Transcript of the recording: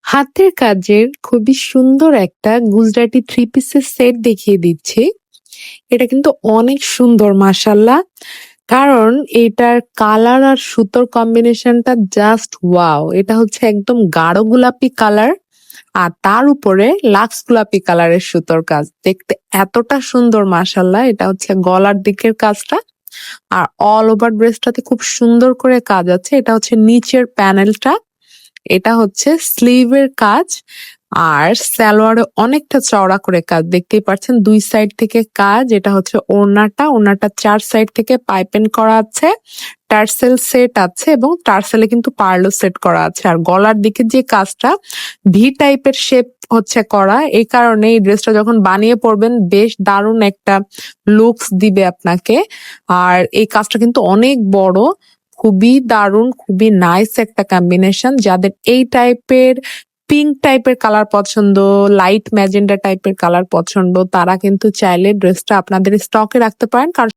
হাতের কাজের খুবই সুন্দর একটা গুজরাটি থ্রি পিসের সেট দেখিয়ে দিচ্ছি। এটা কিন্তু অনেক সুন্দর মাশাআল্লাহ। কারণ এটার কালার আর সুতোর কম্বিনেশনটা জাস্ট ওয়াও! এটা হচ্ছে একদম গাঢ় গোলাপি কালার আর তার উপরে লাক্স গোলাপি কালারের সুতোর কাজ। দেখতে এতটা সুন্দর মাশাআল্লাহ। এটা হচ্ছে গলার দিকের কাজটা। আর অল ওভার ড্রেসটাতে খুব সুন্দর করে কাজ আছে। এটা হচ্ছে নিচের প্যানেলটা। এটা হচ্ছে স্লিভের কাজ আর সালোয়ারে অনেকটা চওড়া করে কাজ দেখতেই পাচ্ছেন ২ সাইড থেকে কাজ। এটা হচ্ছে ওড়নাটা ৪ সাইড থেকে পাইপিং করা আছে। টার্সেল সেট আছে এবং টার্সেলে কিন্তু পার্লও সেট করা আছে। আর গলার দিকে যে কাজটা ভি টাইপের শেপ হচ্ছে করা। এই কারণে এই ড্রেসটা যখন বানিয়ে পরবেন বেশ দারুণ একটা লুকস দিবে আপনাকে। আর এই কাজটা কিন্তু অনেক বড়। খুবই দারুণ, খুবই নাইস একটা কম্বিনেশন। যাদের এই টাইপের পিঙ্ক টাইপের কালার পছন্দ, লাইট ম্যাজেন্ডা টাইপের কালার পছন্দ, তারা কিন্তু চাইলে ড্রেসটা আপনাদের স্টকে রাখতে পারেন। কারণ